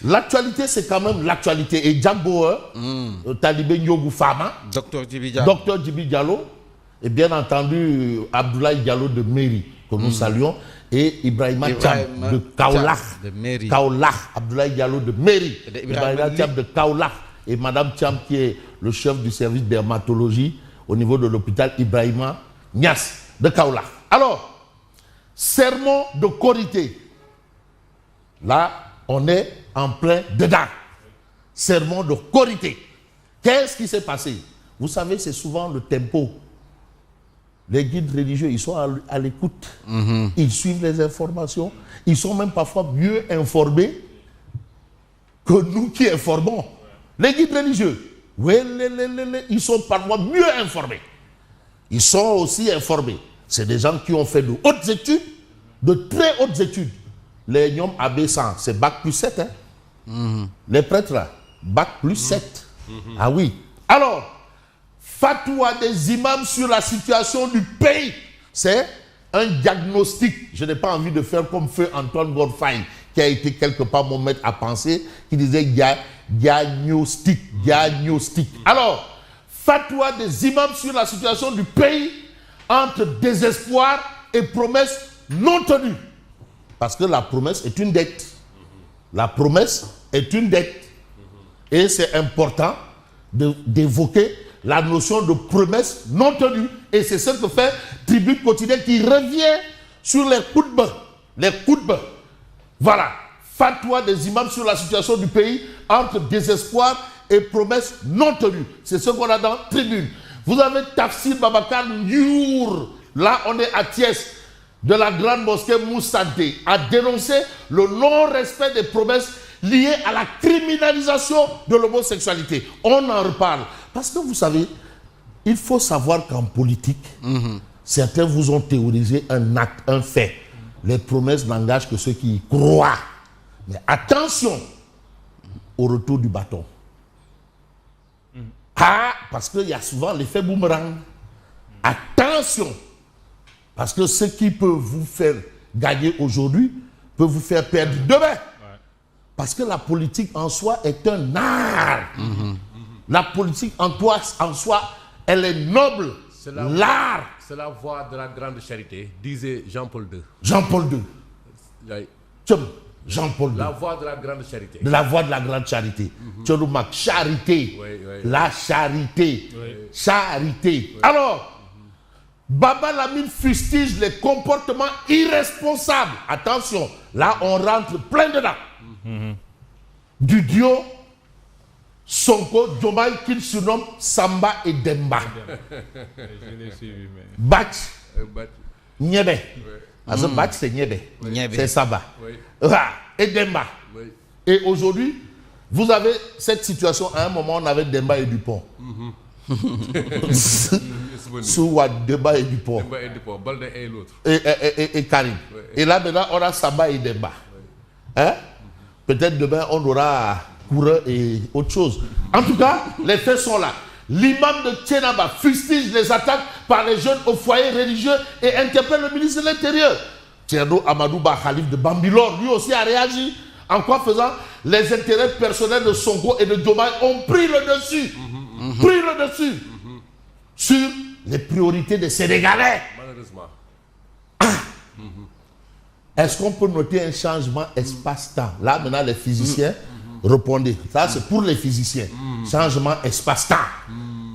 L'actualité, c'est quand même l'actualité. Et Jack Bauer, Talibé Ndiogu Fama, Docteur Djibi Diallo, et bien entendu Abdoulaye Diallo de Mairie, que nous saluons, et Ibrahima Thiam de Kaolack. Kaolack, Abdoulaye Diallo de Mairie, Ibrahima Thiam de Kaolack, et Madame Thiam qui est le chef du service dermatologie au niveau de l'hôpital Ibrahima Niass de Kaolack. Alors, sermon de Korité. Là, on est en plein dedans. Sermon de Korité. Qu'est-ce qui s'est passé? Vous savez, c'est souvent le tempo. Les guides religieux, ils sont à l'écoute. Ils suivent les informations. Ils sont même parfois mieux informés que nous qui informons. Les guides religieux, oui, ils sont parfois mieux informés. Ils sont aussi informés. C'est des gens qui ont fait de hautes études, de très hautes études. Les Nyom AB100, c'est bac plus 7. Hein? Les prêtres, là, bac plus 7. Ah oui. Alors, fatwa des imams sur la situation du pays, c'est un diagnostic. Je n'ai pas envie de faire comme feu Antoine Godfrey, qui a été quelque part mon maître à penser, qui disait diagnostic. Alors, fatwa des imams sur la situation du pays entre désespoir et promesses non tenues. Parce que la promesse est une dette. La promesse est une dette. Et c'est important d'évoquer la notion de promesse non tenue. Et c'est ce que fait Tribune Quotidienne qui revient sur les khutbahs. Les khutbahs. Voilà. Fatwa des imams sur la situation du pays entre désespoir et promesses non tenues. C'est ce qu'on a dans Tribune. Vous avez Tafsir Babacar Ndiour. Là, on est à Thiès, de la grande mosquée Moussanté, a dénoncé le non-respect des promesses liées à la criminalisation de l'homosexualité. On en reparle. Parce que vous savez, il faut savoir qu'en politique, certains vous ont théorisé un acte, un fait. Les promesses n'engagent que ceux qui y croient. Mais attention au retour du bâton. Ah, parce qu'il y a souvent l'effet boomerang. Attention. Parce que ce qui peut vous faire gagner aujourd'hui peut vous faire perdre demain. Parce que la politique en soi est un art. La politique en soi, elle est noble. L'art. C'est la voie de la grande charité, disait Jean-Paul II. Jean-Paul II. Jean-Paul II. La voie de la grande charité. De la voie de la grande charité. Charité. La charité. Charité. Alors, Baba Lamine fustige les comportements irresponsables. Attention, là on rentre plein dedans. Du duo Sonko, Diomaye qu'il surnomme Samba et Demba. Batch, Niebe. Parce que Batch c'est Niebe. C'est Samba. Et Demba. Et aujourd'hui, vous avez cette situation. À un moment, on avait Demba et Dupont. Sous Demba et Dupont. Balde et l'autre. Et Karim. Et là maintenant, on a Samba et Demba. Hein? Peut-être demain, on aura Coureur et autre chose. En tout cas, les faits sont là. L'imam de Tiénaba fustige les attaques par les jeunes au foyer religieux et interpelle le ministre de l'Intérieur. Tierno Amadou Ba Khalif de Bambilor, lui aussi a réagi. En quoi faisant, les intérêts personnels de Sonko et de Diomaye ont pris le dessus. Pris le dessus. Sur les priorités des Sénégalais. Malheureusement. Est-ce qu'on peut noter un changement espace-temps? Là, maintenant, les physiciens répondaient. Ça, c'est pour les physiciens. Changement espace-temps.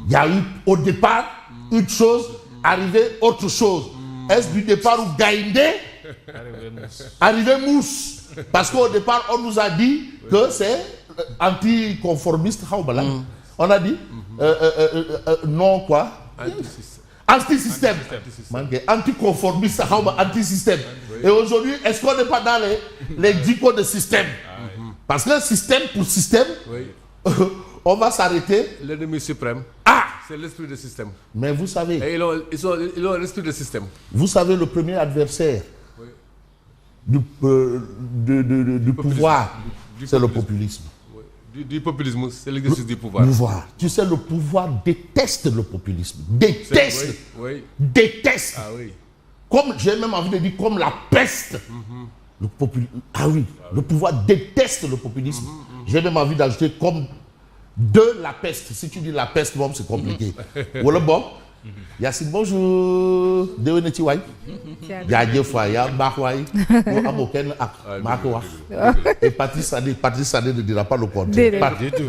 Il y a eu, au départ, une chose, arrivé autre chose. Est-ce du départ où Gaïndé arrivé mousse? Parce qu'au départ, on nous a dit que c'est anticonformiste. On a dit non quoi? Anti-système. Anticonformiste, anti-système. Et aujourd'hui, est-ce qu'on n'est pas dans les 10 codes de système? Parce que système pour système, on va s'arrêter. L'ennemi suprême. C'est l'esprit de système. Mais vous savez. Et ils ont l'esprit de système. Vous savez, le premier adversaire du pouvoir, c'est le populisme. Du populisme, c'est l'exercice du pouvoir. Tu sais, le pouvoir déteste le populisme. Déteste. Déteste. Ah oui. Comme, j'ai même envie de dire, comme la peste. le pouvoir déteste le populisme. J'ai même envie d'ajouter comme de la peste. Si tu dis la peste, bon, c'est compliqué. Voilà, bon. Yacine, bonjour. Déwéneti waay. Jaajëf waay yaa baax waay. Yow amoo kenn ak maa ko wax. Et Patrice Sané ne dira pas le contraire.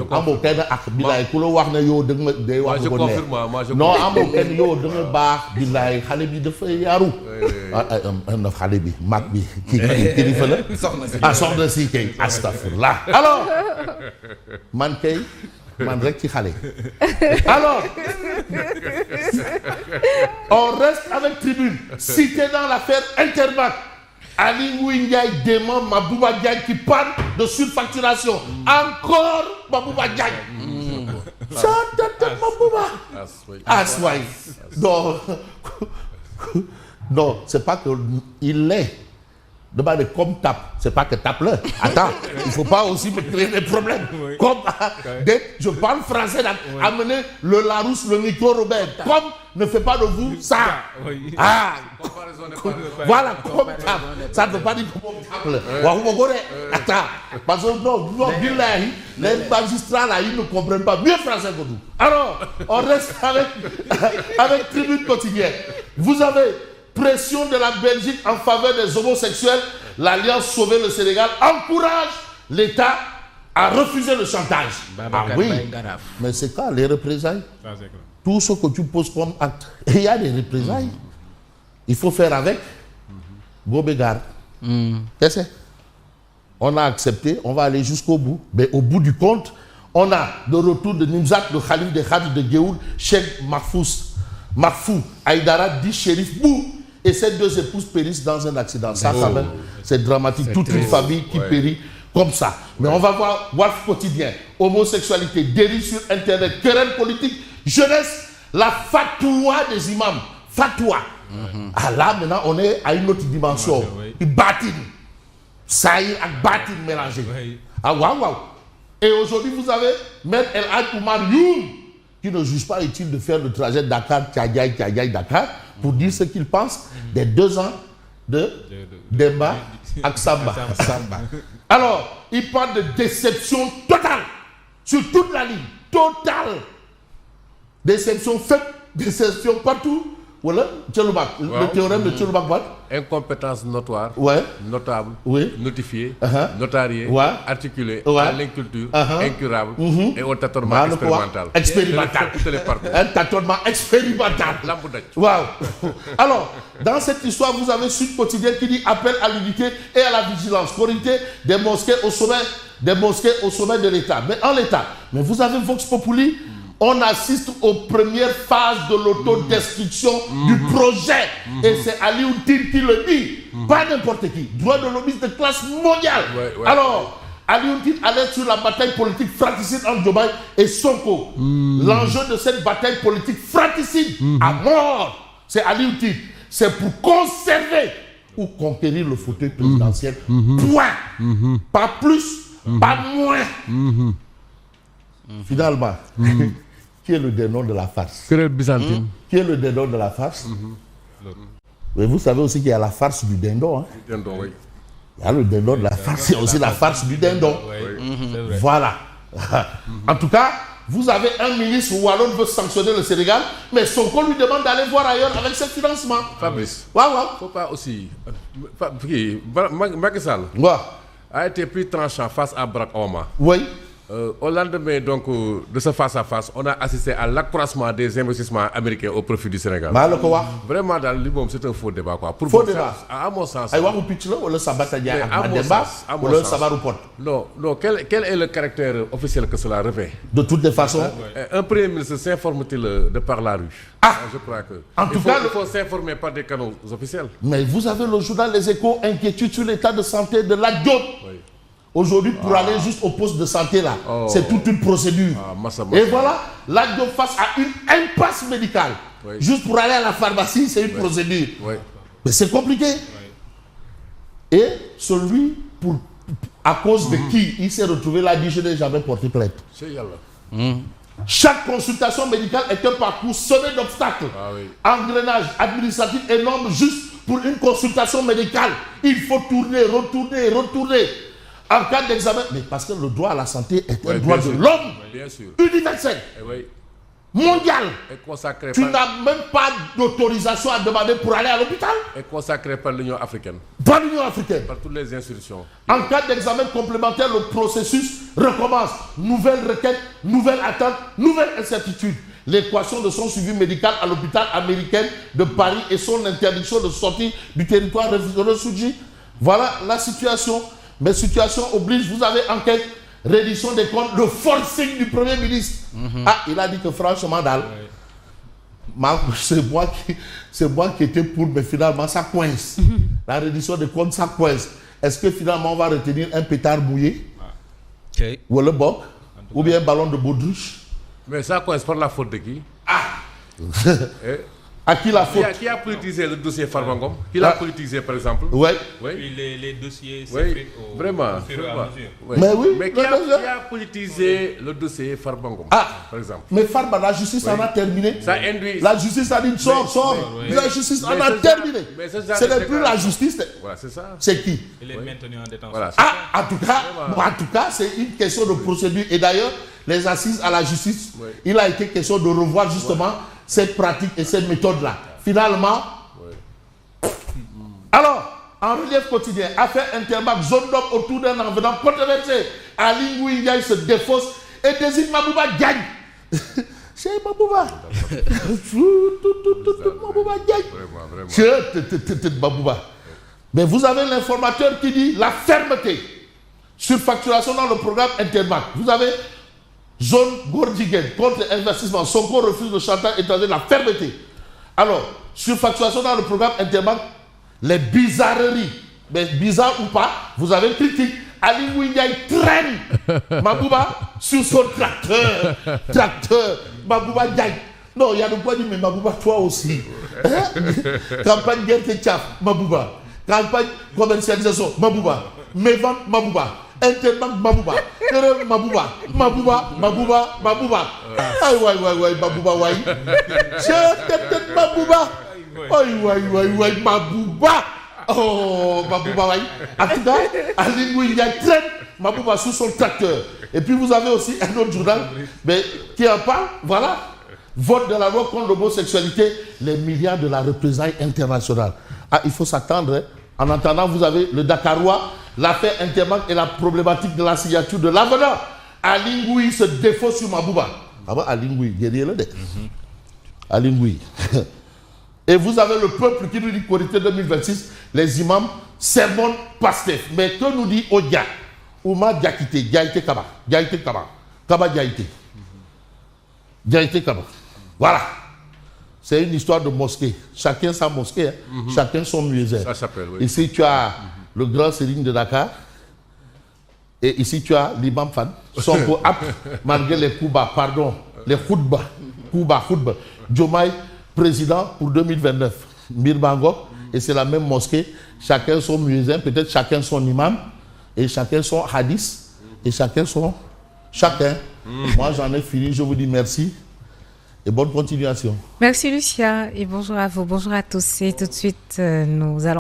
Amoo kenn ak bilaay ku la wax ne yow da nga day wax ko neex. Non amoo kenn yow da nga baax bilaay xale bi dafay yaru. Na xale bi mag bi kii kilifa la. Soxna si kay astafurlah. Alors man kay. Man rek ci xale. Alors, on reste avec Tribune. Cité dans l'affaire Intermac. Ali Ngouille Ndiaye dément Mabouba Diagne qui parle de surfacturation. Encore Mabouba Diagne. Ça tête Mabouba. Aswai. Non, c'est pas que il l'est. Demandez comme tape, c'est pas que tape-le. Attends, il ne faut pas aussi me créer des problèmes. Oui. Comme dès que je parle français, amenez le Larousse, le Nico Robert. Comme ne fait pas de vous ça. Oui. Ah, voilà, comme tape. Ça ne veut pas dire comme tape. Attends, parce que non, billahi, les magistrats là, ils ne comprennent pas mieux français que nous. Alors, on reste avec Tribune quotidienne. Vous avez pression de la Belgique en faveur des homosexuels. L'Alliance Sauver le Sénégal encourage l'État à refuser le chantage. Oui, mais c'est quoi les représailles? Tout ce que tu poses comme acte, il y a des représailles. Il faut faire avec. Gobégar. On a accepté, on va aller jusqu'au bout. Mais au bout du compte, on a le retour de Nimzat, le Khalif de Khadj de Géoul, Cheikh Mahfou Aïdara dit Shérif Bou. Et ces deux épouses périssent dans un accident. Ça, quand même, c'est dramatique. Toute une famille qui périt comme ça. Mais on va voir Walf Quotidien. Homosexualité, dérive sur Internet, querelle politique, jeunesse, la fatwa des imams. Fatwa. Ah là, maintenant, on est à une autre dimension. Batine. Ça y est, avec batine mélangée. Ah, waouh. Et aujourd'hui, vous avez Maître El Hadj Oumar Youm, qui ne juge pas utile de faire le trajet Dakar, pour dire ce qu'il pense des 2 ans de Demba ak Samba. Alors, il parle de déception totale sur toute la ligne. Totale. Déception faite, déception partout. Voilà, le théorème de Tchelobak. Incompétence notoire, notable, notifiée, notariée, articulée, à l'inculture, incurable et au tâtonnement expérimental. Un tâtonnement expérimental. Wow. Alors, dans cette histoire, vous avez Sud Quotidien qui dit appel à l'unité et à la vigilance. Corité des mosquées au sommet de l'État. Mais en l'État. Mais vous avez Vox Populi. On assiste aux premières phases de l'autodestruction du projet. Et c'est Ali Oudine qui le dit. Pas n'importe qui. Droit de l'hommiste de classe mondiale. Alors, Ali Oudine alerte sur la bataille politique fratricide entre Diomaye et Sonko. L'enjeu de cette bataille politique fratricide à mort, c'est Ali Oudine. C'est pour conserver ou conquérir le fauteuil présidentiel. Point. Pas plus, pas moins. Finalement. Qui est le dénom de la farce? Querelle byzantine. Qui est le dénom de la farce? Mais vous savez aussi qu'il y a la farce du dindon. Dindon, oui. Il y a le dindon de la farce, il y a aussi la farce du dindon. Voilà. En tout cas, vous avez un ministre wallon veut sanctionner le Sénégal, mais Sonko lui demande d'aller voir ailleurs avec ses financements. Fabrice. Il ne faut pas aussi. Macky Sall a été plus tranchant face à Barack Obama. Oui. Au lendemain donc, de ce face-à-face, on a assisté à l'accroissement des investissements américains au profit du Sénégal. Vraiment, c'est un faux débat. Faux débat. À mon sens. Non, quel est le caractère officiel que cela revêt? De toutes les façons. Un premier ministre s'informe-t-il de par la rue? Je crois que. Il faut s'informer par des canaux officiels. Mais vous avez le journal Les Échos, inquiétude sur l'état de santé de la Diop. Aujourd'hui, pour aller juste au poste de santé là, c'est toute une procédure. Et voilà, là, face à une impasse médicale. Juste pour aller à la pharmacie, c'est une procédure. Mais c'est compliqué. Et celui, à cause de qui il s'est retrouvé là, dit je n'ai jamais porté plainte. Chaque consultation médicale est un parcours semé d'obstacles. Engrenage administratif énorme juste pour une consultation médicale, il faut tourner, retourner. En cas d'examen, mais parce que le droit à la santé est un droit de l'homme, universel, mondial. Tu n'as même pas d'autorisation à demander pour aller à l'hôpital. Et consacré par l'Union africaine. Par l'Union africaine. Par toutes les institutions. En cas d'examen complémentaire, le processus recommence. Nouvelle requête, nouvelle attente, nouvelle incertitude. L'équation de son suivi médical à l'hôpital américain de Paris et son interdiction de sortie du territoire ressurgit. Voilà la situation. Mais situation oblige, vous avez enquête, reddition des comptes, le forcing du Premier ministre. Ah, il a dit que franchement, c'est moi qui étais pour, mais finalement, ça coince. La reddition des comptes, ça coince. Est-ce que finalement, on va retenir un pétard mouillé ou le boc, ou bien un ballon de baudruche? Mais ça coince par la faute de qui? À qui la faute? Qui a politisé le dossier Farba-Ngom? Qui l'a politisé, par exemple? Oui. Puis les dossiers s'effritent vraiment. Mais oui. Mais qui a politisé le dossier Farba-Ngom, par exemple? Mais Farba, la justice en a terminé. Ça induit. La justice a dit sort. La justice en a terminé. Ce n'est plus la justice. Voilà, c'est ça. C'est qui? Il est maintenu en détention. Voilà, en tout cas, c'est une question de procédure. Et d'ailleurs, les assises à la justice, il a été question de revoir justement cette pratique et cette méthode-là. Finalement, alors, en relief quotidien, affaire Intermac, zone d'homme autour d'un envenant controversé. Ali Ngouille Ndiaye se défausse et désigne Mabouba Diagne. C'est Mabouba. Mabouba Diagne. Mabouba. Mais vous avez l'informateur qui dit la fermeté. Surfacturation dans le programme Intermac. Vous avez zone Gordigen contre investissement. Sonko refuse le chantage étranger, la fermeté. Alors, surfacturation dans le programme Interbank, les bizarreries, mais bizarre ou pas, vous avez critique. Ali Ngouille Ndiaye traîne Mabouba sur son tracteur. Mabouba Ndiaye. Non, il y a de quoi dire, mais Mabouba, toi aussi. Campagne guerre que tchaf, Mabouba. Campagne commercialisation, Mabouba. Mévente, Mabouba. Interbank, Mabouba. Mabouba. Aïe, Mabouba, ouais. Je Mabouba. Aïe, Mabouba. Oh, Mabouba, ouais. En tout cas, Ali Ngouille Ndiaye traîne Mabouba sous son tracteur. Et puis vous avez aussi un autre journal mais, qui en parle, voilà. Vote de la loi contre l'homosexualité, les milliards de la représailles internationale. Ah, il faut s'attendre. Hein. En attendant, vous avez le Dakarois, l'affaire Interbank et la problématique de la signature de l'avenant. Ali Ngouille se défausse sur Mabouba. Ah bon, Ali Ngouille, guerrier le dé. Ali Ngouille. Et vous avez le peuple qui nous dit Korité 2026, les imams sermonnent Pastef. Mais que nous dit Odia? Ouma Diakité, Diaïté Kaba. Diaïté Kaba. Kaba Diaïté. Diaïté Kaba. Voilà. C'est une histoire de mosquée. Chacun sa mosquée, hein. Chacun son musée. Ça s'appelle, oui. Ici, tu as le grand Sérigne de Dakar. Et ici, tu as l'imam Fan. Sonko apte, malgré les coups bas, pardon, les coups bas. Diomaye, président pour 2029. Mirbango, et c'est la même mosquée. Chacun son musée, peut-être chacun son imam, et chacun son hadith, et chacun son... Chacun. Moi, j'en ai fini. Je vous dis merci. Et bonne continuation. Merci Lucia et bonjour à vous, bonjour à tous. Et tout de suite, nous allons